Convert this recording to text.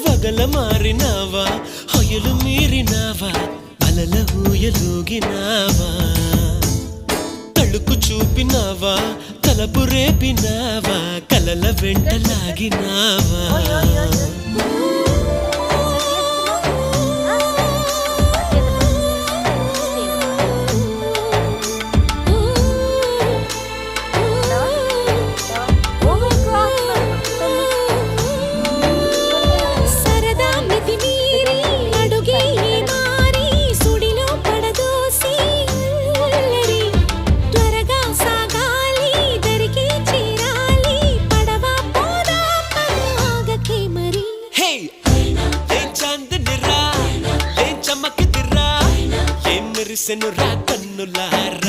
వగల మారినావా హొయలు మీరినావా అలల ఊయలూగినావా తళుకు చూపినావా తలపు రేపినావా కలల వెంటలాగినావా మెరిసెను రా కన్నులారా